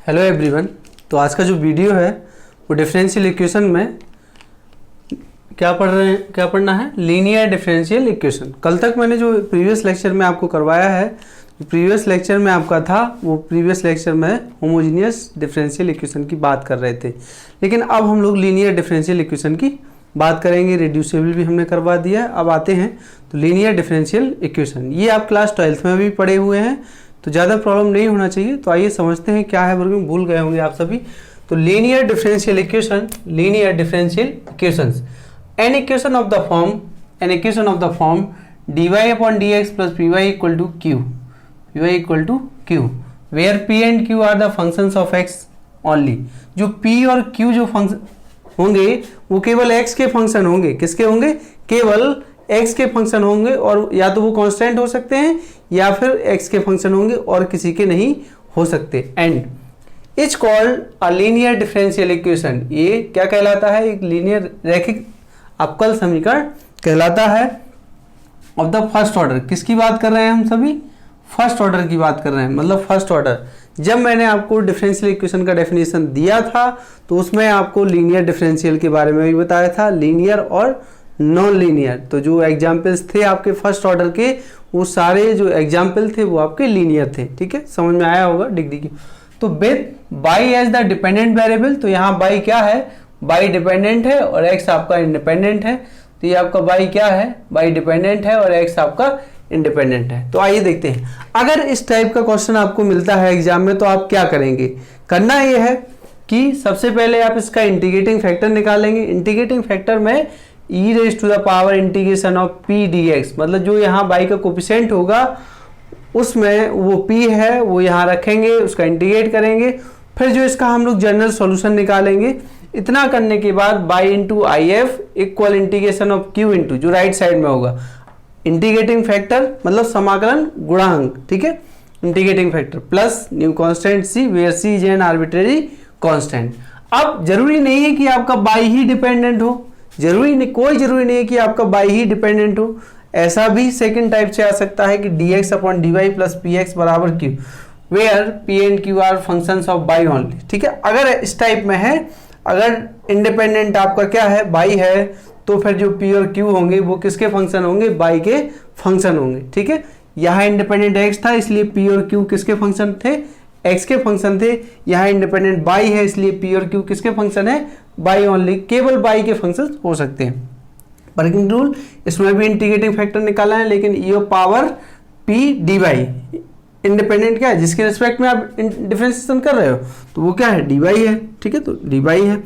Hello everyone. तो आज का जो वीडियो है वो डिफरेंशियल इक्वेशन में क्या पढ़ना है, लीनियर डिफरेंशियल इक्वेशन। कल तक मैंने जो प्रीवियस लेक्चर में आपको करवाया है, प्रीवियस लेक्चर में आपका था वो प्रीवियस लेक्चर में होमोजीनियस डिफरेंशियल इक्वेशन की बात कर रहे थे, लेकिन अब हम लोग लीनियर डिफरेंशियल इक्वेशन की बात करेंगे। रिड्यूसिबल भी हमने करवा दिया। अब आते हैं तो लीनियर डिफरेंशियल इक्वेशन, ये आप क्लास 12th में भी पढ़े हुए हैं, तो ज़्यादा प्रॉब्लम नहीं होना चाहिए। तो आइए समझते हैं क्या है, वर्ग में भूल गए होंगे आप सभी। तो linear differential equation, linear differential equations, an equation of the form dy upon dx plus py equal to q, where p and q are the functions of x only। जो p और q जो function होंगे वो केवल x के function होंगे। किसके होंगे? केवल x के फंक्शन होंगे, और या तो वो कांस्टेंट हो सकते हैं या फिर x के फंक्शन होंगे और किसी के नहीं हो सकते। And is called a linear differential equation, ये क्या कहलाता है? एक लीनियर रैखिक अवकल समीकरण कहलाता है ऑफ द फर्स्ट ऑर्डर। किसकी बात कर रहे हैं हम सभी? फर्स्ट ऑर्डर की बात कर रहे हैं, मतलब फर्स्ट ऑर्डर। जब मैंने आपको डिफरेंशियल इक्वेशन का डेफिनेशन दिया था तो उसमें आपको लीनियर डिफरेंशियल के बारे में भी बताया था, लीनियर और नॉन लीनियर। तो जो एग्जाम्पल्स थे आपके फर्स्ट ऑर्डर के, वो सारे जो एग्जाम्पल थे वो आपके लीनियर थे। ठीक है, समझ में आया होगा डिग्री की। तो with y as the dependent variable, तो यहाँ बाई क्या है? बाई डिपेंडेंट है और एक्स आपका इंडिपेंडेंट है। तो ये आपका बाई क्या है? बाई डिपेंडेंट है और एक्स आपका इंडिपेंडेंट है। तो आइए देखते हैं, अगर इस टाइप का क्वेश्चन आपको मिलता है एग्जाम में तो आप क्या करेंगे? करना ये है कि सबसे पहले आप इसका इंटीग्रेटिंग फैक्टर निकालेंगे। इंटीग्रेटिंग फैक्टर में e raise to the power integration of p dx, मतलब जो यहाँ बाई का कोफिशिएंट होगा उसमें वो p है वो यहाँ रखेंगे, उसका इंटीग्रेट करेंगे, फिर जो इसका हम लोग जनरल सॉल्यूशन निकालेंगे। इतना करने के बाद y into I F equal integration of q into जो राइट साइड में होगा इंटीग्रेटिंग फैक्टर, मतलब समाकलन गुणांक। ठीक है, integrating factor plus new constant c where c is an arbitrary constant. अब जरूरी नहीं है कि आपका बाई ही डिपेंडेंट हो, कोई जरूरी नहीं है कि आपका बाई ही डिपेंडेंट हो। ऐसा भी सेकंड टाइप से आ सकता है कि dx upon dy plus px बराबर q, where p and q are functions of y only. ठीक है, अगर इस टाइप में है, अगर इंडिपेंडेंट आपका क्या है? बाई है, तो फिर जो p और q होंगे वो किसके फंक्शन होंगे? बाई के फंक्शन होंगे। ठीक है, यहाँ इंडिपेंडेंट x था इसलिए p और q किसके फंक्शन थे? x के फंक्शन थे। यहाँ इंडिपेंडेंट बाई है इसलिए p और q किसके फंक्शन है? बाई ओनली, केवल बाई के फंक्शन हो सकते हैं। वर्किंग रूल, इसमें भी इंटीग्रेटिंग फैक्टर निकाला है, लेकिन e power p dy independent क्या है? जिसके रिस्पेक्ट में आप डिफरेंशिएशन कर रहे हो तो वो क्या है? dy है। ठीक है, तो dy है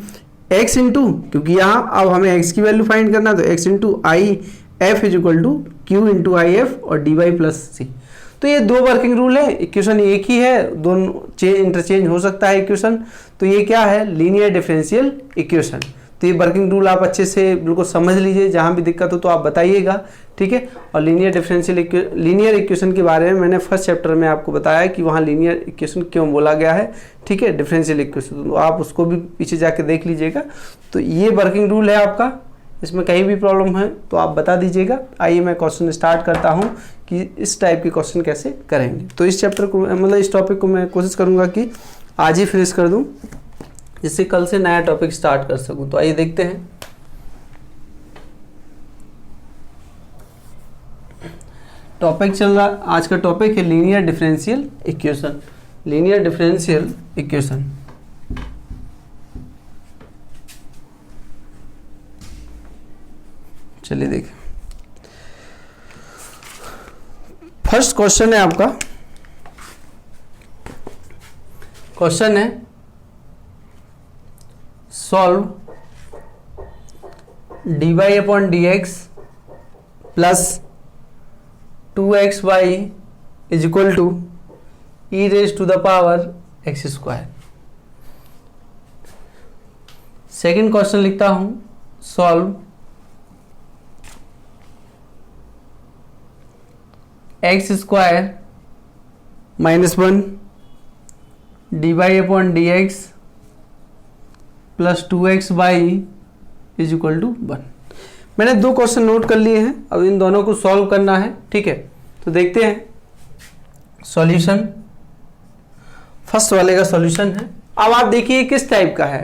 x इंटू, क्योंकि यहाँ अब हमें x की वैल्यू फाइंड करना है तो x into I F is equal to Q into I F और dy प्लस सी। तो ये दो वर्किंग रूल है, इक्वेशन एक ही है, दोनों इंटरचेंज हो सकता है इक्वेशन। तो ये क्या है? Linear differential equation. तो ये वर्किंग रूल आप अच्छे से बिल्कुल समझ लीजिए, जहाँ भी दिक्कत हो तो आप बताइएगा। ठीक है, और लीनियर इक्वेशन के बारे में मैंने फर्स्ट चैप्टर में आपको बताया कि वहाँ लीनियर इक्वेशन क्यों बोला गया है। ठीक है, डिफरेंशियल इक्वेशन, तो आप उसको भी पीछे जाके देख लीजिएगा। तो ये वर्किंग रूल है आपका, इसमें कहीं भी प्रॉब्लम है तो आप बता दीजिएगा। आइए मैं क्वेश्चन स्टार्ट करता हूँ कि इस टाइप के क्वेश्चन कैसे करेंगे। तो इस चैप्टर को, मतलब इस टॉपिक को मैं कोशिश करूँगा कि आज ही फिनिश कर दूँ, जिससे कल से नया टॉपिक स्टार्ट कर सकूँ। तो आइए देखते हैं। टॉपिक चल रहा, आज का टॉपिक है linear differential equation. Linear differential equation, चलिए देखें। फर्स्ट क्वेश्चन है आपका, क्वेश्चन है solve dy upon dx plus 2xy is equal to e raise to the power x square. Second question लिखता हूं, solve x square minus 1 dy upon dx plus 2xy is equal to 1। मैंने दो question note कर लिए हैं, अब इन दोनों को सॉल्व करना है। ठीक है, तो देखते हैं सॉल्यूशन। फर्स्ट वाले का सॉल्यूशन है। अब आप देखिए किस टाइप का है,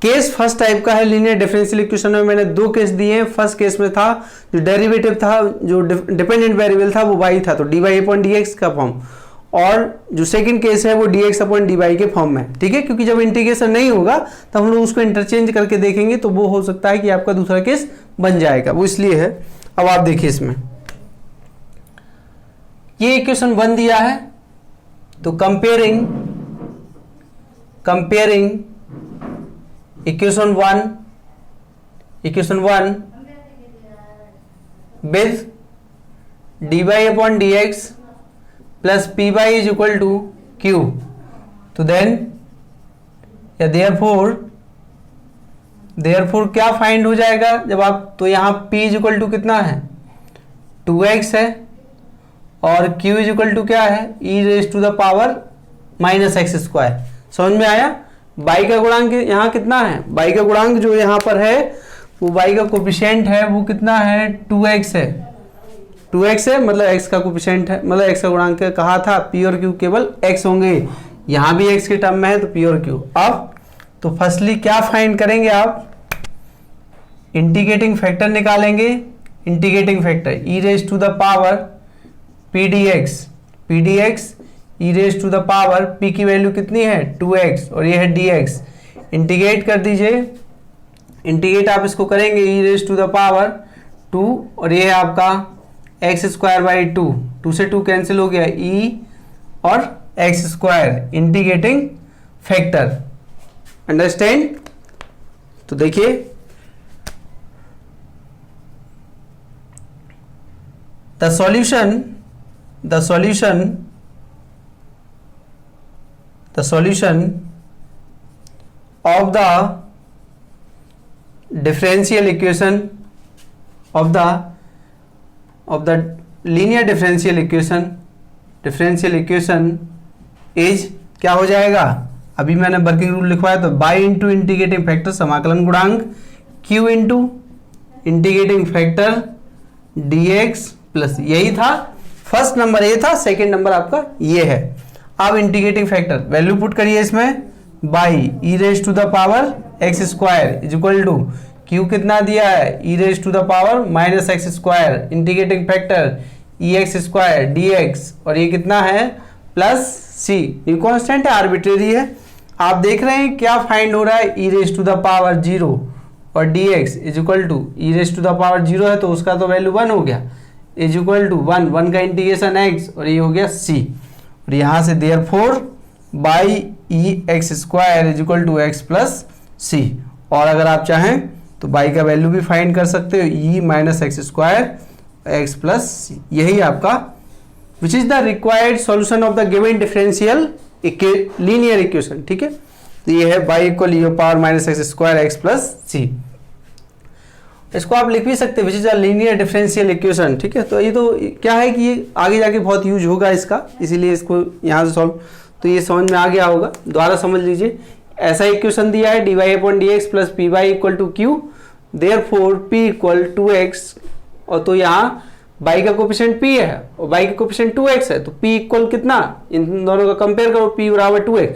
केस फर्स्ट टाइप का है। लीनियर डिफरेंशियल इक्वेशन में मैंने दो केस दिए हैं। फर्स्ट केस में था जो डेरिवेटिव था, जो डिपेंडेंट वेरिएबल था वो y था, तो dy अपॉन dx का फॉर्म, और जो सेकंड केस है वो dx अपॉन dy के फॉर्म में, ठीक है। क्योंकि जब इंटीग्रेशन नहीं होगा तब हम लोग उसको इंटरचेंज करके देखेंगे, तो वो हो सकता है कि आपका दूसरा केस बन जाएगा, वो इसलिए है। अब आप देखिए इसमें ये इक्वेशन 1 दिया है, तो comparing equation 1 with dy upon dx plus py is equal to q, तो देन या देयरफॉर क्या फाइंड हो जाएगा जब आप, तो यहाँ p इज इक्वल टू कितना है 2x है, और q इज इक्वल टू क्या है e raise to the power minus x square. समझ में आया। y का गुणांक यहाँ कितना है, y का गुणांक जो यहाँ पर है वो y का कोफिशिएंट है वो कितना है 2x है, 2x है, मतलब x का कोफिशिएंट है, मतलब x का गुणांक कहा था p और q केवल x होंगे, यहाँ भी x के टर्म में है तो p और q। अब तो फर्स्टली क्या फाइंड करेंगे आप, इंटीग्रेटिंग फैक्टर निकालेंगे। Integrating factor e raise to the power p dx e raise to the power p की वैल्यू कितनी है 2x और ये है dx। इंटीग्रेट कर दीजिए, इंटीग्रेट आप इसको करेंगे e raise to the power 2 और ये है आपका एक्स स्क्वायर बाई 2 से 2 कैंसिल हो गया e और x square, integrating factor. Understand. तो देखिए the solution of the differential equation of the linear differential equation is क्या हो जाएगा, अभी मैंने वर्किंग रूल लिखवाया तो बाई इंटू इंटीग्रेटिंग फैक्टर समाकलन गुणांक q into integrating factor dx plus, यही था फर्स्ट नंबर, ये था सेकंड नंबर आपका ये है। अब इंटीग्रेटिंग फैक्टर वैल्यू पुट करिए इसमें, y e raise to the power x square is equal to q कितना दिया है e raise to the power minus x square, integrating factor e x square d x, और ये कितना है plus सी, ये कॉन्स्टेंट है आर्बिट्रेरी है। आप देख रहे हैं क्या फाइंड हो रहा है, e raise to the power 0 और d x is equal to e raise to the power 0 है तो उसका तो वैल्यू 1 हो गया, इज इक्वल टू 1 का इंटीग्रेशन x और ये हो गया c, और यहाँ से therefore y e x square is equal to x plus c, और अगर आप चाहें तो बाई का वैल्यू भी फाइंड कर सकते हो e minus x square x plus c, यही आपका which is the required solution of the given differential linear equation. ठीक है, तो ये है y equal e power minus x square x plus c. इसको आप लिख भी सकते हैं which is a linear differential equation. ठीक है, तो ये तो क्या है कि ये आगे जाके बहुत यूज होगा इसका, इसीलिए इसको यहाँ से सॉल्व, तो ये समझ में आ गया होगा। दोबारा समझ लीजिए, ऐसा इक्वेशन दिया है dy upon d x plus p y equal to Q, therefore p equal 2x, और तो यहाँ y का कोफिशिएंट p है और y का कोफिशिएंट 2x है, तो p इक्वल कितना, इन दोनों का कंपेयर करो, p बराबर 2x,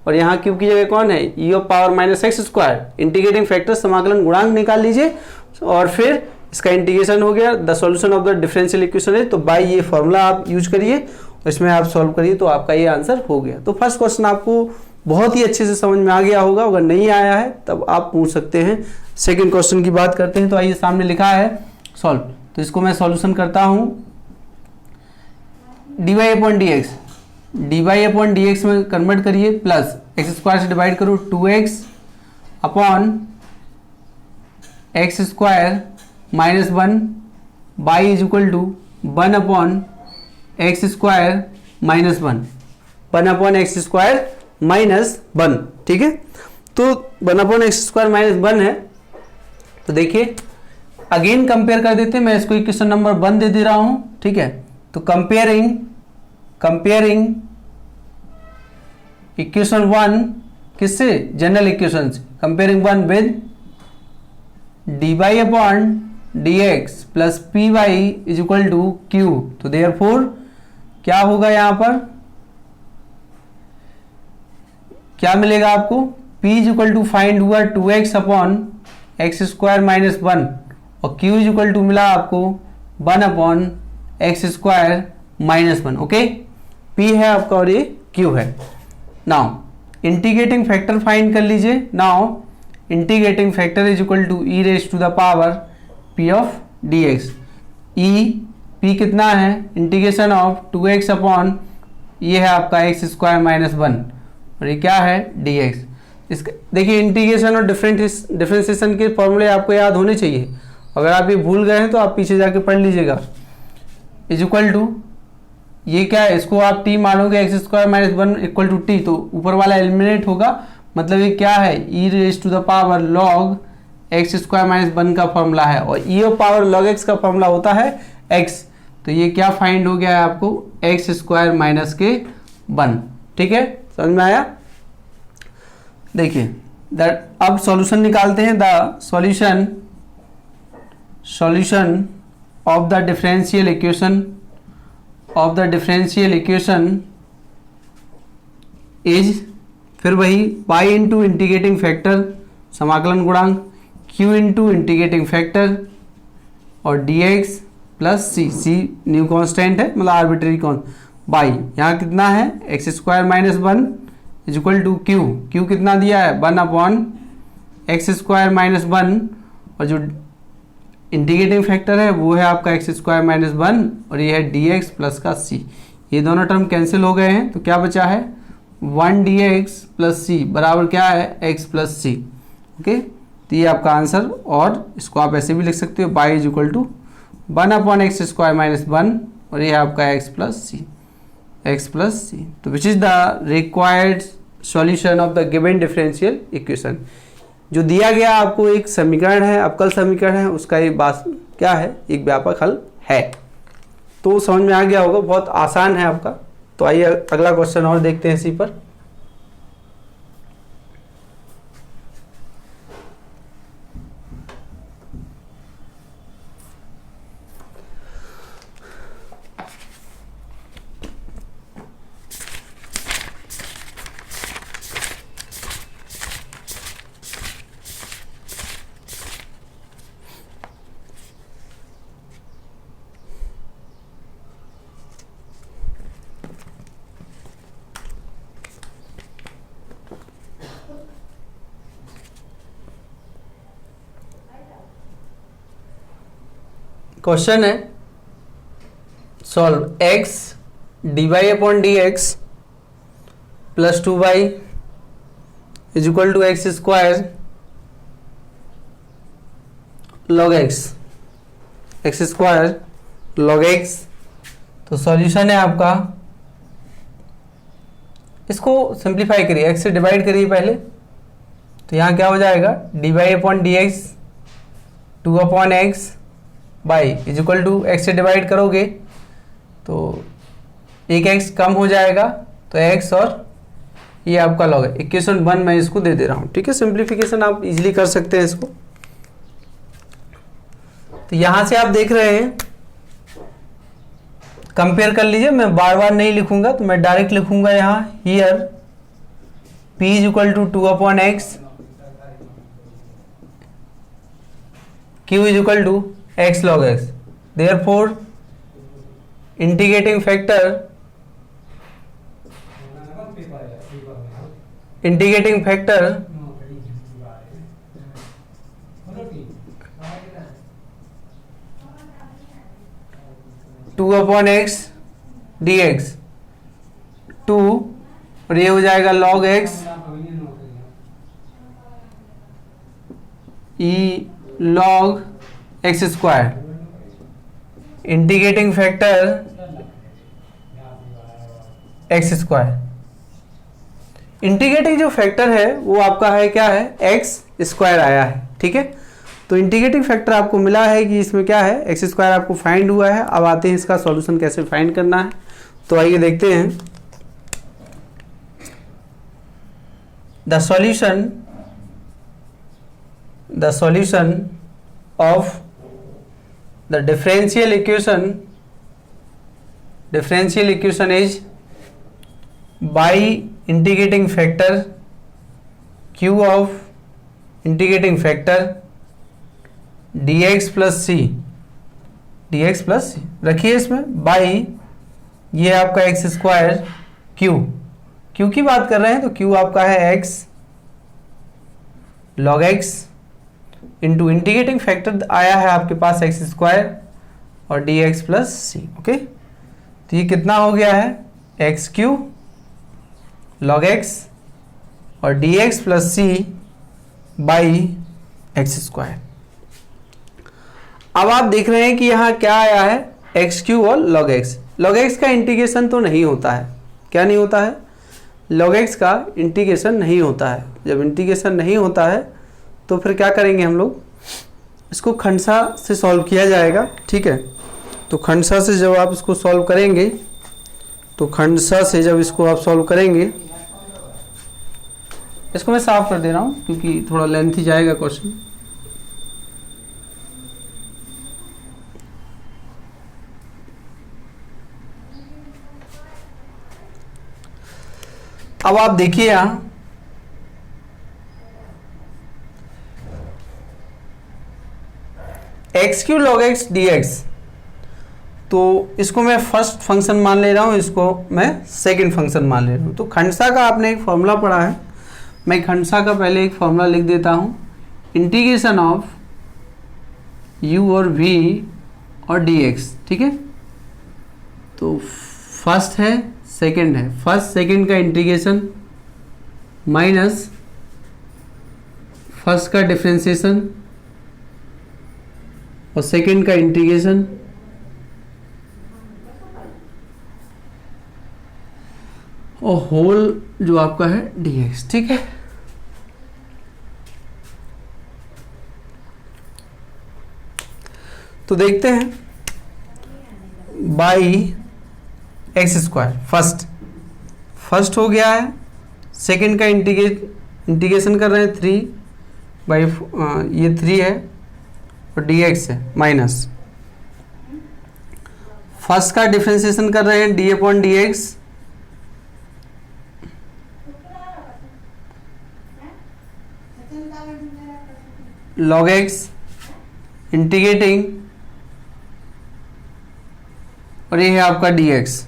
और यहाँ q की जगह कौन है e of power minus x square, integrating factor समाकलन गुणांक निकाल लीजिए, और फिर इसका इंटीग्रेशन हो गया। The solution of the differential equation है, तो बाय ये फॉर्मूला आप यूज करिए, इसमें आप सॉल्व करिए, तो आपका ये आंसर हो गया। तो फर्स्ट क्वेश्चन आपको बहुत ही अच्छे से समझ में आ गया होगा, अगर नहीं आया है तब आप पूछ सकते हैं। सेकंड क्वेश्चन की बात करते हैं, तो आइए सामने लिखा है सॉल्व, तो इसको मैं सॉल्यूशन करता हूँ। dy upon d x, dy upon d x में कन्वर्ट करिए, प्लस एक्स स्क्वायर से डिवाइड करो 2x upon x square minus 1 y is equal to 1 upon x square minus 1 upon x square minus 1। ठीक है, तो 1 upon x square minus 1 है, तो देखिए अगेन कंपेयर कर देते हैं, मैं इसको इक्वेशन नंबर 1 दे रहा हूं। ठीक है, तो कंपेयरिंग इक्वेशन 1 किससे, जनरल इक्वेशन से, comparing 1 with dy upon d x plus p y is equal to Q, तो देयरफॉर क्या होगा यहाँ पर क्या मिलेगा आपको, p is equal to find हुआ 2x upon x square minus 1 और q इज इक्वल टू मिला आपको 1 upon x square minus 1। Okay, p है आपका और ये q है। नाउ इंटीग्रेटिंग फैक्टर फाइंड कर लीजिए। Now integrating factor is equal to e raise to the power p of dx। p कितना है, इंटीग्रेशन ऑफ 2x अपॉन ये है आपका एक्स स्क्वायर माइनस 1 और ये क्या है dx। इसका देखिए इंटीग्रेशन और डिफरेंशिएशन के फॉर्मूले आपको याद होने चाहिए। अगर आप ये भूल गए हैं तो आप पीछे जाके पढ़ लीजिएगा। इज इक्वल टू ये क्या है, इसको आप t मानोगे x square minus 1 equal to t, तो ऊपर वाला एलिमिनेट होगा, मतलब ये क्या है e raise to the power log x square minus 1 का फॉर्मूला है और e of power log x का फॉर्मूला होता है x। तो ये क्या फाइंड हो गया है आपको, एक्स स्क्वायर माइनस के 1। ठीक है, समझ में आया। देखिए दैट अब सॉल्यूशन निकालते हैं। The solution of the differential equation is, फिर वही y इंटू इंटीग्रेटिंग फैक्टर समाकलन गुणांक, q इंटू इंटीग्रेटिंग फैक्टर और dx plus c new constant है, मतलब आर्बिट्री बाई यहाँ कितना है x square minus 1 is equal to q कितना दिया है 1 अपॉन एक्स स्क्वायर माइनस 1 और जो इंटीग्रेटिंग फैक्टर है वो है आपका एक्स स्क्वायर माइनस 1 और ये है dx प्लस का c। ये दोनों टर्म कैंसिल हो गए हैं तो क्या बचा है 1 dx प्लस c बराबर क्या है x प्लस c। ओके, तो ये आपका आंसर, और इसको आप ऐसे भी लिख सकते हो y is equal to 1 upon x square minus 1 और ये है आपका x प्लस c। तो which is the required solution of the given differential equation. जो दिया गया आपको एक समीकरण है, अवकल समीकरण है, उसका ये बात क्या है, एक व्यापक हल है। तो समझ में आ गया होगा, बहुत आसान है आपका। तो आइए अगला क्वेश्चन और देखते हैं इसी पर। क्वेश्चन है solve x dy upon dx plus 2y is equal to x square log x square log x। तो सॉल्यूशन है आपका, इसको सिंप्लीफाई करिए, x से डिवाइड करिए पहले, तो यहाँ क्या हो जाएगा dy upon dx 2 upon x y is equal to x से डिवाइड करोगे तो एक x कम हो जाएगा, तो x और ये आपका लॉग है। इक्वेशन 1 मैं इसको दे दे रहा हूँ। ठीक है, सिंप्लीफिकेशन आप इजीली कर सकते हैं इसको। तो यहाँ से आप देख रहे हैं, कंपेयर कर लीजिए, मैं बार बार नहीं लिखूंगा, तो मैं डायरेक्ट लिखूंगा यहाँ here p is equal to 2 upon x, q is equal to x log x। therefore integrating factor two upon x dx 2 और ये हो जाएगा log x e log x square integrating factor x square. Integrating जो factor है वो आपका है क्या है एक्स स्क्वायर आया है। ठीक है, तो इंटीग्रेटिंग फैक्टर आपको मिला है कि इसमें क्या है एक्स स्क्वायर आपको फाइंड हुआ है। अब आते हैं इसका सॉल्यूशन कैसे फाइंड करना है, तो आइए देखते हैं। The solution of the differential equation is by integrating factor q of integrating factor dx plus c, dx plus c रखिए इसमें बाई ये आपका एक्स स्क्वायर क्यू की बात कर रहे हैं तो क्यू आपका है x log x into integrating factor आया है आपके पास एक्स स्क्वायर और dx प्लस सी। ओके, तो ये कितना हो गया है एक्स क्यू लॉग एक्स और dx plus C by x square. अब आप देख रहे हैं कि यहाँ क्या आया है एक्स क्यू और लॉग एक्स। लॉग एक्स का इंटीग्रेशन तो नहीं होता है, क्या नहीं होता है, लॉग एक्स का इंटीग्रेशन नहीं होता है। जब इंटीग्रेशन नहीं होता है तो फिर क्या करेंगे हम लोग, इसको खंडसा से सॉल्व किया जाएगा। ठीक है, तो खंडसा से जब आप इसको सॉल्व करेंगे तो खंडसा से जब इसको आप सॉल्व करेंगे, इसको मैं साफ कर दे रहा हूँ क्योंकि थोड़ा लेंथी जाएगा क्वेश्चन। अब आप देखिए यहां x Q log x D x, तो इसको मैं फर्स्ट फंक्शन मान ले रहा हूं, इसको मैं सेकंड फंक्शन मान ले रहा हूं। तो खंडसा का आपने एक फॉर्मूला पढ़ा है, मैं खंडसा का पहले एक फॉर्मूला लिख देता हूं, इंटीग्रेशन ऑफ यू और वी और डी एक्स। ठीक है, तो फर्स्ट है सेकंड है, फर्स्ट सेकंड का इंटीग्रेशन माइनस फर्स्ट का डिफरेंशिएशन और सेकंड का इंटीग्रेशन और होल जो आपका है dx। ठीक है, तो देखते हैं बाई एक्स स्क्वायर फर्स्ट हो गया है, सेकंड का इंटीग्रेशन कर रहे हैं 3 बाई ये 3 है और dx है माइनस फर्स्ट का डिफरेंशिएशन कर रहे हैं d upon dx log x integrating और ये है आपका dx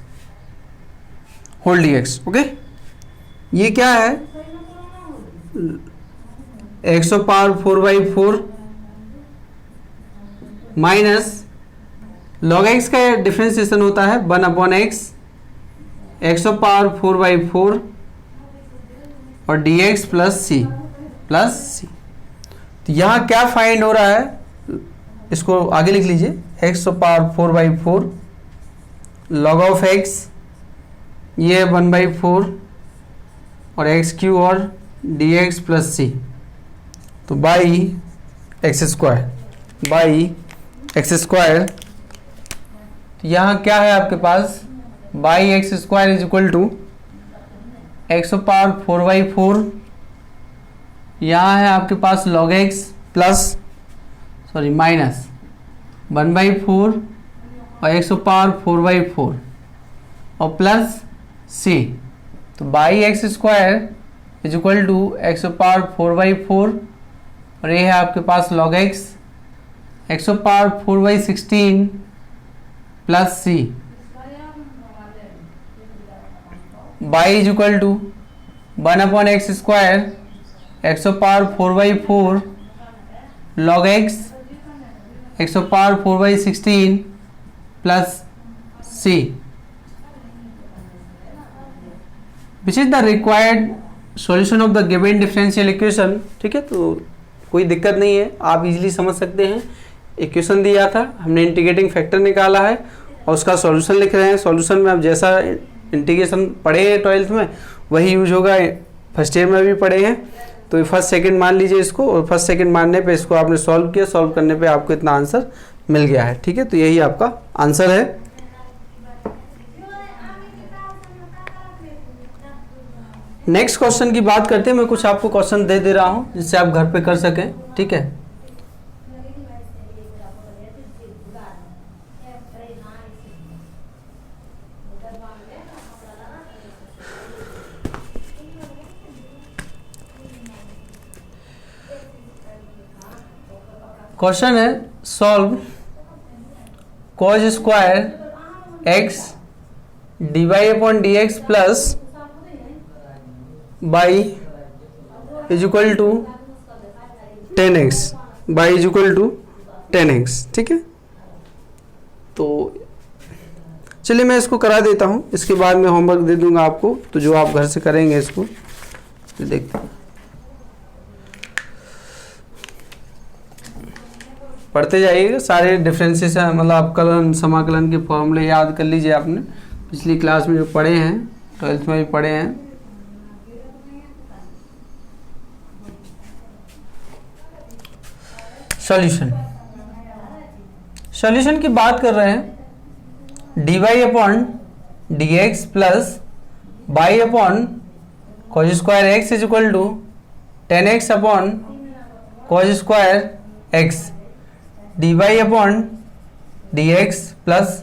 होल dx। ओके, ये क्या है x power 4/4 minus log x का डिफरेंशिएशन होता है 1 अपॉन एक्स पावर 4/4 और dx प्लस सी। तो यहाँ क्या फाइंड हो रहा है, इसको आगे लिख लीजिए, x power 4/4 log of x ये 1/4 और एक्स क्यू और dx प्लस सी, तो बाई एक्स स्क्वायर। तो यहाँ क्या है आपके पास, y x square is equal to x power 4/4, यहाँ है आपके पास log x प्लस माइनस 1/4 और एक्स पावर 4/4 और प्लस सी, तो y x square is equal to x power 4/4 और ये है आपके पास log x power 4/16 plus C, y is equal to 1 upon x square x power 4/4 log x power 4/16 plus C, which is the required solution of the given differential equation. ठीक है, तो कोई दिक्कत नहीं है, आप इजीली समझ सकते हैं। इक्वेशन दिया था, हमने इंटीग्रेटिंग फैक्टर निकाला है और उसका सॉल्यूशन लिख रहे हैं। सॉल्यूशन में आप जैसा इंटीग्रेशन पढ़े हैं 12th में वही यूज होगा, फर्स्ट ईयर में भी पढ़े हैं। तो फर्स्ट सेकंड मान लीजिए इसको, और फर्स्ट सेकंड मानने पे इसको आपने सॉल्व किया, सॉल्व करने पे आपको इतना आंसर मिल गया है। ठीक है, तो यही आपका आंसर है। नेक्स्ट क्वेश्चन की बात करते हैं। मैं कुछ आपको क्वेश्चन दे रहा हूं जिससे आप घर पे कर सकें। ठीक है, क्वेश्चन है solve cos square x dy upon d x plus y is equal to 10x y is equal to 10x। ठीक है, तो चलिए मैं इसको करा देता हूँ, इसके बाद मैं होमवर्क दे दूंगा आपको, तो जो आप घर से करेंगे इसको तो देखते हैं, पढ़ते जाइएगा सारे डिफरेंसेस, मतलब अपकलन समाकलन के फॉर्मूले याद कर लीजिए। आपने पिछली क्लास में जो पढ़े हैं, 12th में भी पढ़े हैं। सॉल्यूशन की बात कर रहे हैं। dy upon d x plus y upon cos square x is equal to 10x upon cos square x, dy upon d x plus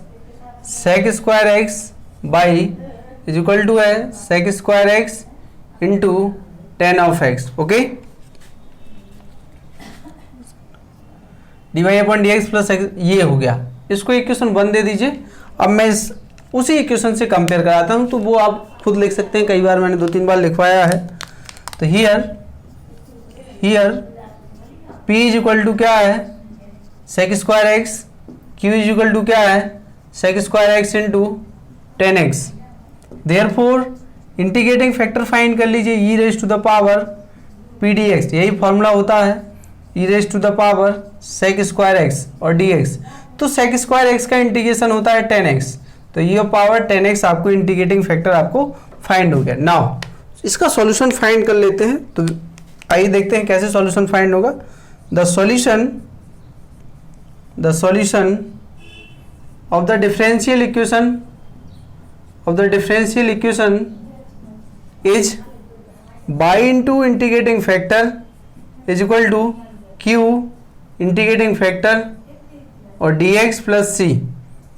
sec square x y is equal to है sec square x into 10 of x. Okay, dy upon d x plus x ये हो गया, इसको equation 1 दे दीजिए। अब मैं उसी equation से कंपेयर कराता हूं, तो वो आप खुद लिख सकते हैं, कई बार मैंने 2-3 बार लिखवाया है। तो here p is equal to क्या है sec square x, q is equal to क्या है sec square x into 10x। Therefore integrating factor find कर लीजिए, e raise to the power p dx, यही फॉर्मूला होता है, e raise to the power sec square x और dx। तो sec square x का इंटीग्रेशन होता है 10x, तो ये पावर 10x आपको इंटीग्रेटिंग फैक्टर आपको फाइंड हो गया। नाउ इसका सॉल्यूशन फाइंड कर लेते हैं, तो आइए देखते हैं कैसे सॉल्यूशन फाइंड होगा। The solution of the differential equation is y into integrating factor is equal to q integrating factor और dx plus c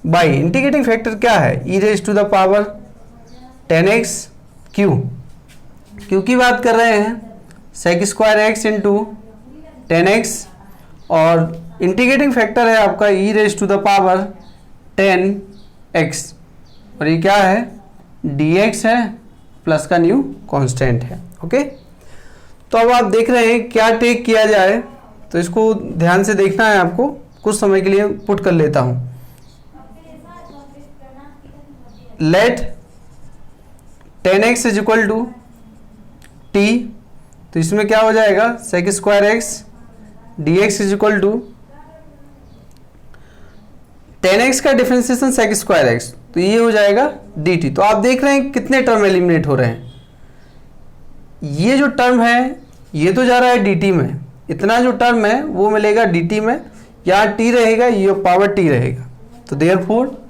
y integrating factor क्या है e raise to the power 10x q की बात कर रहे हैं सेक square x into 10x और integrating factor है आपका e raise to the power 10x और ये क्या है dx है प्लस का न्यू कांस्टेंट है। ओके, तो अब आप देख रहे हैं क्या टेक किया जाए, तो इसको ध्यान से देखना है आपको, कुछ समय के लिए पुट कर लेता हूं। Let 10x is equal to t, तो इसमें क्या हो जाएगा sec square x dx is equal to 10x का डिफरेंशिएशन सेक स्क्वायर एक्स, तो ये हो जाएगा dt। तो आप देख रहे हैं कितने टर्म एलिमिनेट हो रहे हैं, ये जो टर्म है ये तो जा रहा है dt में, इतना जो टर्म है वो मिलेगा dt में, यहाँ t रहेगा ये पावर t रहेगा। तो देयरफॉर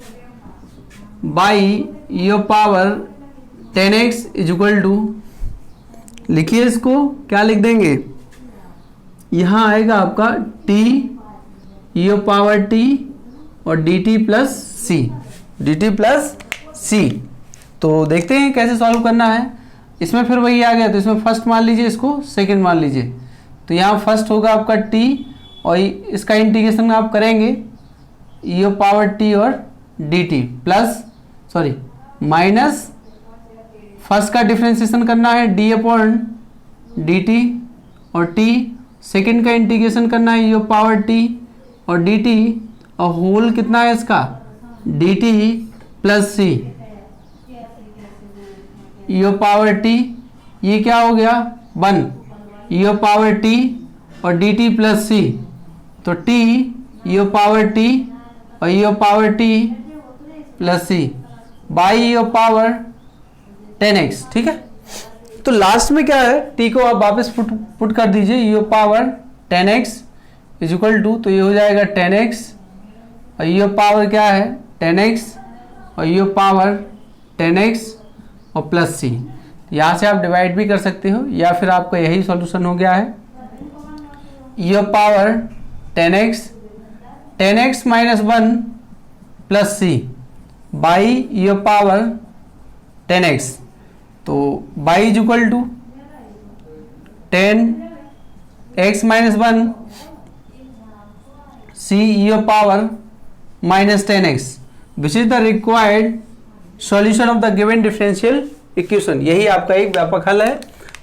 बाई ये power 10x is equal to, लिखिए इसको क्या लिख देंगे, यहाँ आएगा आपका t ये पावर t और dt प्लस c। तो देखते हैं कैसे सॉल्व करना है। इसमें फिर वही आ गया, तो इसमें फर्स्ट मान लीजिए, इसको सेकंड मान लीजिए। तो यहाँ फर्स्ट होगा आपका t और इसका इंटीग्रेशन आप करेंगे ये पावर t और dt प्लस माइनस फर्स्ट का डिफरेंशिएशन करना है d अपॉन dt और t, सेकंड का इंटीग्रेशन करना है ये पावर t और dt और होल कितना है इसका dt प्लस c ये पावर t, ये क्या हो गया 1 ये पावर t और dt प्लस c, तो t ये पावर t और ये power t plus c y ये पावर 10x। ठीक है, तो लास्ट में क्या है t को आप वापस पुट कर दीजिए, ये power 10x is equal to, तो ये हो जाएगा 10x और ये पावर क्या है 10x और ये पावर 10x और प्लस c। यहाँ से आप डिवाइड भी कर सकते हो या फिर आपका यही सॉल्यूशन हो गया है ये power 10x minus 1 plus c y ये पावर 10x, तो y is equal to 10x minus 1 C E of power minus 10x which is the required solution of the given differential equation. यही आपका एक व्यापक हल है।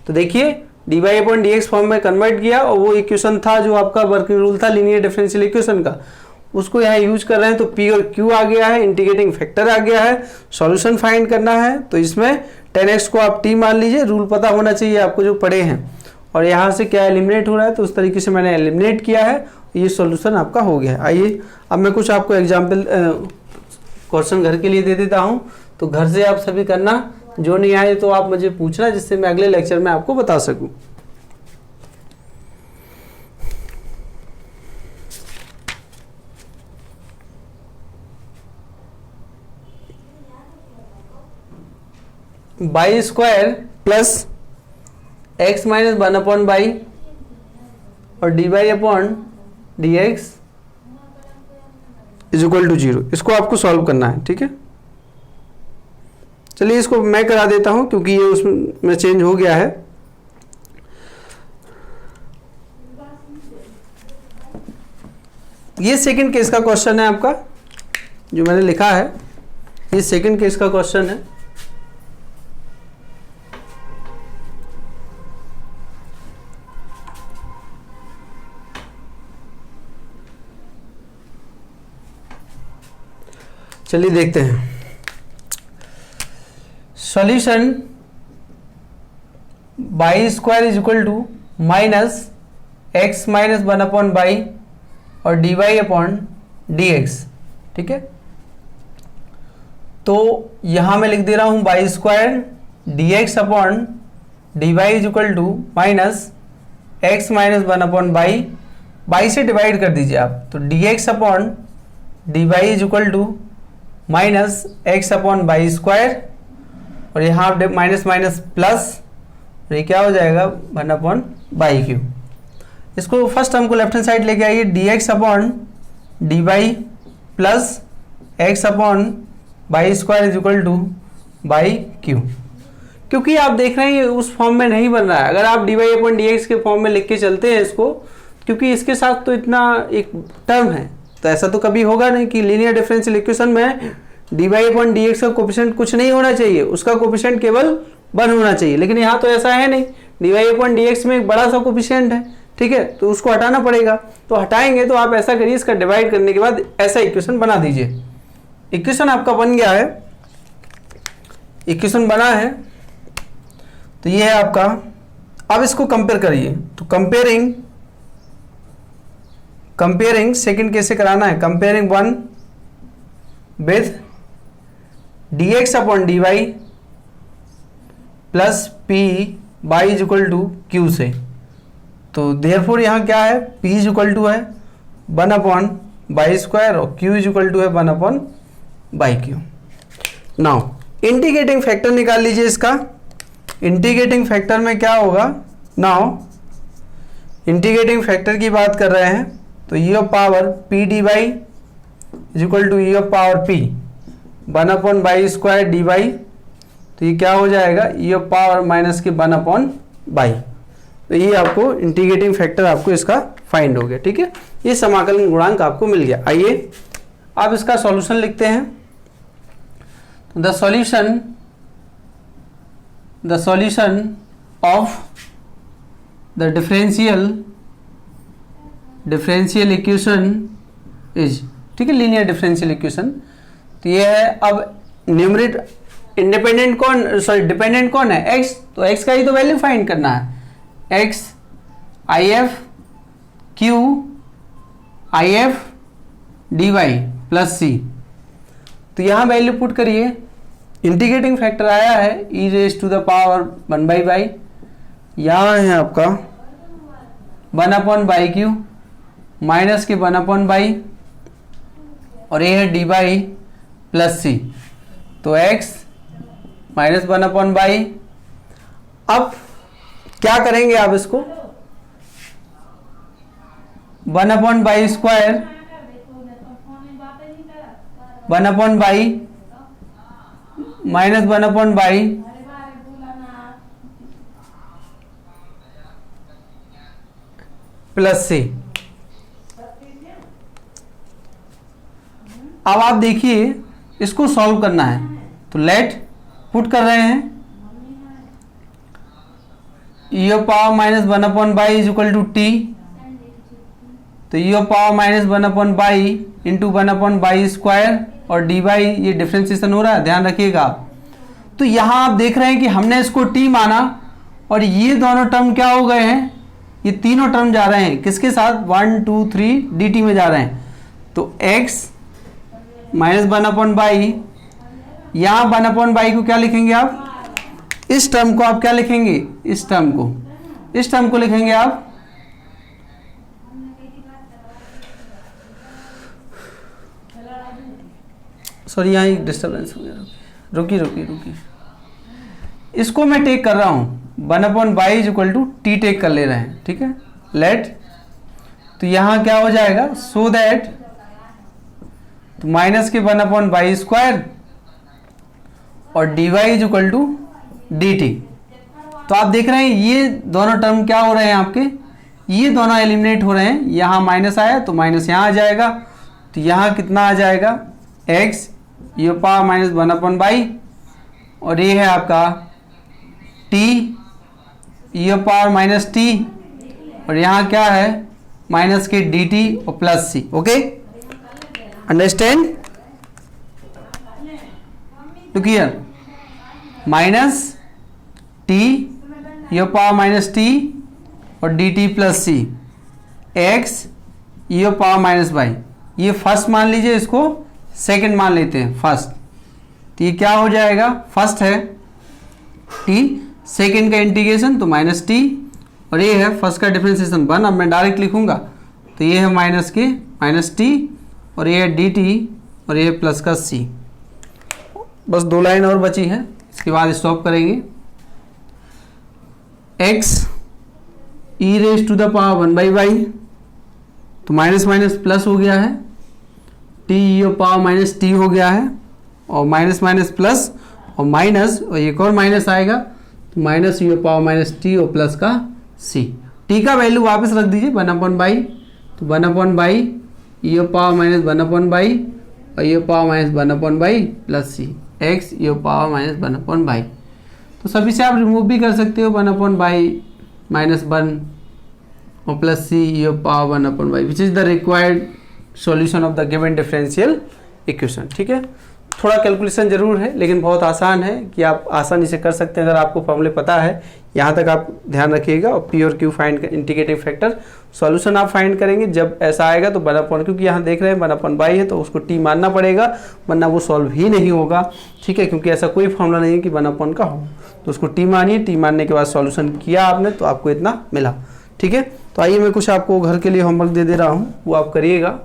तो देखिए dy/dx फॉर्म में कन्वर्ट किया और वो इक्वेशन था जो आपका वर्किंग रूल था लीनियर डिफरेंशियल इक्वेशन का, उसको यहाँ यूज कर रहे हैं। तो p और q आ गया है, इंटीग्रेटिंग फैक्टर आ गया है, सॉल्यूशन फाइंड करना है। तो इसमें 10x को आप t मान लीजिए, रूल पता होना चाहिए आपको जो पढ़े हैं। और यहाँ से क्या एलिमिनेट हो रहा है, तो उस तरीके से मैंने एलिमिनेट किया है, ये सॉल्यूशन आपका हो गया है। आइए अब मैं कुछ आपको एग्जाम्पल क्वेश्चन घर के लिए दे देता हूँ, तो घर से आप सभी करना, जो नहीं आए तो आप मुझे पूछना, जिससे मैं अगले लेक्चर में आपको बता सकूं। Y square plus x minus 1/बाई और dy upon dx is equal to 0, इसको आपको सॉल्व करना है। ठीक है, चलिए इसको मैं करा देता हूं क्योंकि ये उसमें चेंज हो गया है। ये सेकंड केस का क्वेश्चन है आपका, जो मैंने लिखा है, ये सेकंड केस का क्वेश्चन है। चलिए देखते हैं। Solution y square is equal to minus x minus 1/बाई और dy अपॉन dx। ठीक है, तो यहां मैं लिख दे रहा हूं y square dx upon dy is equal to minus x minus 1/बाई, बाई से डिवाइड कर दीजिए आप, तो dx upon dy is equal to minus x upon y square, और यहाँ माइनस माइनस प्लस, और ये क्या हो जाएगा 1/बाई क्यूब। इसको फर्स्ट टर्म को लेफ्ट हैंड साइड लेके आइए, dx upon dy plus x upon y square is equal two by cube. क्योंकि आप देख रहे हैं ये उस फॉर्म में नहीं बन रहा है। अगर आप dy अपॉन dx के फॉर्म में लिख के चलते हैं इसको, क्योंकि इसके साथ तो इतना एक टर्म है, तो ऐसा तो कभी होगा नहीं कि लीनियर डिफरेंशियल इक्वेशन में dy अपॉन dx का कोफिशिएंट कुछ नहीं होना चाहिए, उसका कोफिशिएंट केवल 1 होना चाहिए। लेकिन यहाँ तो ऐसा है नहीं, dy अपॉन dx में एक बड़ा सा कोफिशिएंट है। ठीक है, तो उसको हटाना पड़ेगा। तो हटाएंगे तो आप ऐसा करिए, इसका डिवाइड करने के बाद ऐसा इक्वेशन बना दीजिए। इक्वेशन आपका बन गया है, इक्वेशन बना है, तो ये है आपका। अब इसको कंपेयर करिए, तो कंपेयरिंग सेकंड कैसे कराना है, comparing 1 with dx upon dy plus p y is equal to q से। तो देयरफॉर यहाँ क्या है, p इज इक्वल टू है 1/बाई स्क्वायर और q इज इक्वल टू है 1/बाई क्यू। नाउ इंटीग्रेटिंग फैक्टर निकाल लीजिए इसका। इंटीग्रेटिंग फैक्टर में क्या होगा, नाउ इंटीग्रेटिंग फैक्टर की बात कर रहे हैं, तो e of power p dy is equal to e of power p 1/बाई स्क्वायर dy। तो ये क्या हो जाएगा, e ऑफ पावर माइनस के 1/बाई। तो ये आपको इंटीग्रेटिंग फैक्टर आपको इसका फाइंड हो गया। ठीक है, ये समाकलन गुणांक आपको मिल गया। आइए अब इसका सॉल्यूशन लिखते हैं। तो the solution of the differential equation is, ठीक है, लीनियर डिफरेंशियल इक्वेशन। तो ये है, अब न्यूमरेटर इंडिपेंडेंट कौन, सॉरी डिपेंडेंट कौन है, x, तो x का ही तो वैल्यू फाइंड करना है। x if q if dy plus c, तो यहाँ वैल्यू पुट करिए। इंटीग्रेटिंग फैक्टर आया है e raise to the power 1/बाई, यहाँ है आपका 1/बाई क्यू माइनस के 1/बाई, और ये है dy प्लस c, तो x माइनस 1/बाई। अब क्या करेंगे आप इसको, 1/बाई स्क्वायर 1/बाई माइनस 1/बाई प्लस c। अब आप देखिए इसको सॉल्व करना है, तो लेट पुट कर रहे हैं e पावर माइनस 1/बाई इज इक्वल टू टी, तो e पावर माइनस 1/बाई इंटू 1/बाई स्क्वायर और डी बाई, ये डिफ्रेंसिएशन हो रहा है, ध्यान रखिएगा। तो यहाँ आप देख रहे हैं कि हमने इसको t माना और ये दोनों टर्म क्या हो गए हैं, ये तीनों टर्म जा रहे हैं किसके साथ, 1 2 3 dt में जा रहे हैं। तो x माइनस 1/बाई, यहाँ 1/बाई को क्या लिखेंगे आप, इस टर्म को आप क्या लिखेंगे, इस टर्म को लिखेंगे आप सॉरी यहाँ एक डिस्टर्बेंस हो गया, रुकी, इसको मैं टेक कर रहा हूँ 1/बाई is equal to t take कर ले रहे हैं, ठीक है। लेट, तो यहाँ क्या हो जाएगा, सो दैट, तो माइनस के 1/बाई स्क्वायर और d y is equal to d t. तो आप देख रहे हैं ये दोनों टर्म क्या हो रहे हैं आपके, ये दोनों एलिमिनेट हो रहे हैं, यहाँ माइनस आया तो माइनस यहाँ आ जाएगा, तो यहाँ कितना आ जाएगा x e पावर माइनस 1/बाई और ये है आपका t e power minus t और यहाँ क्या है माइनस के dt और plus c। Okay, understand, look here, minus t e power minus t और dt plus c, x e power minus by, ये फर्स्ट मान लीजिए, इसको सेकंड मान लेते हैं फर्स्ट, तो ये क्या हो जाएगा, फर्स्ट है t, सेकंड का इंटीग्रेशन तो माइनस टी और ये है फर्स्ट का डिफरेंशिएशन 1, अब मैं डायरेक्ट लिखूंगा तो ये है माइनस के माइनस टी और ये है dt और ये प्लस का c। बस 2 लाइन और बची है, इसके बाद स्टॉप करेंगे। x e raise to the power 1/बाई, तो माइनस माइनस प्लस हो गया है, t e power minus t हो गया है और माइनस माइनस प्लस और माइनस और एक और माइनस आएगा, तो minus e power minus t और प्लस का c। t का वैल्यू वापस रख दीजिए 1/बाई, तो 1/बाई e पावर माइनस 1/बाई और e पावर माइनस 1/बाई plus c, x e power minus 1/बाई। तो सभी से आप रिमूव भी कर सकते हो 1/बाई माइनस 1 और प्लस c e पावर 1/बाई, which is the required solution of the given differential equation. ठीक है, थोड़ा कैलकुलेशन जरूर है लेकिन बहुत आसान है कि आप आसानी से कर सकते हैं अगर आपको फॉर्मूले पता है। यहाँ तक आप ध्यान रखिएगा। और पी और Q find integrating factor solution आप फाइंड करेंगे जब ऐसा आएगा तो 1/, क्योंकि यहाँ देख रहे हैं 1/बाई है तो उसको टी मानना पड़ेगा वरना वो सॉल्व ही नहीं होगा। ठीक है, क्योंकि ऐसा कोई फॉर्मूला नहीं है कि 1/, का हो, तो उसको टी मानिए। टी मानने के बाद सॉल्यूशन किया आपने तो आपको इतना मिला। ठीक है, तो आइए मैं कुछ आपको घर के लिए होमवर्क दे रहा हूँ, वो आप करिएगा।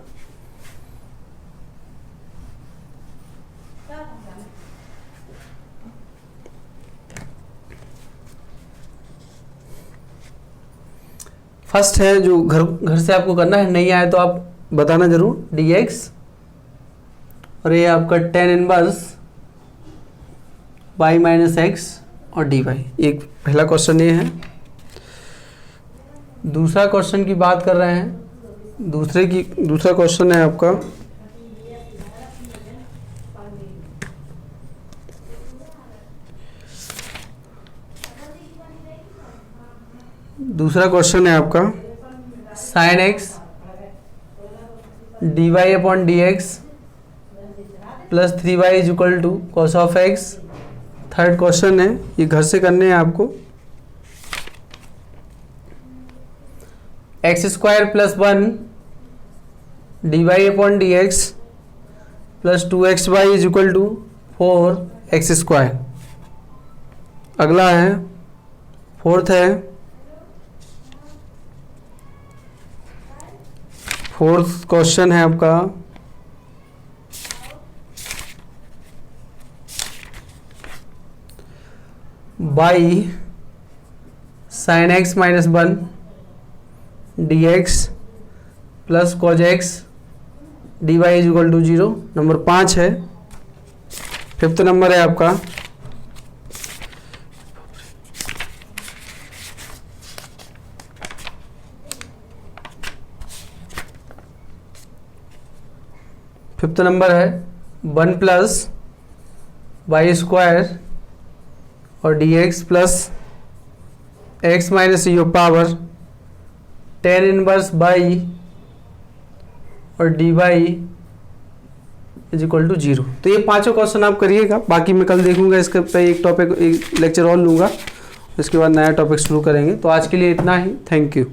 फर्स्ट है जो घर से आपको करना है, नहीं आए तो आप बताना जरूर, dx और ये आपका tan inverse y minus x और dy। एक पहला क्वेश्चन ये है। दूसरा क्वेश्चन की बात कर रहे हैं, दूसरा क्वेश्चन है आपका sin x dy upon dx plus 3y is equal to cos of x। Third question है, ये घर से करने हैं आपको। x square plus 1 dy upon dx plus 2xy is equal to 4x square. अगला है फोर्थ क्वेश्चन है आपका y sine x minus 1 dx plus cos x dy is equal to 0। Number 5 है। फिफ्थ नंबर है आपका फिफ्थ नंबर है 1 plus y square और d x plus x minus यो पावर टेन इनवर्स बाई और d y is equal to 0। तो ये पांचों क्वेश्चन आप करिएगा, बाकी मैं कल देखूंगा इसके पे एक टॉपिक एक लेक्चर और लूँगा, उसके बाद नया टॉपिक शुरू करेंगे। तो आज के लिए इतना ही, थैंक यू।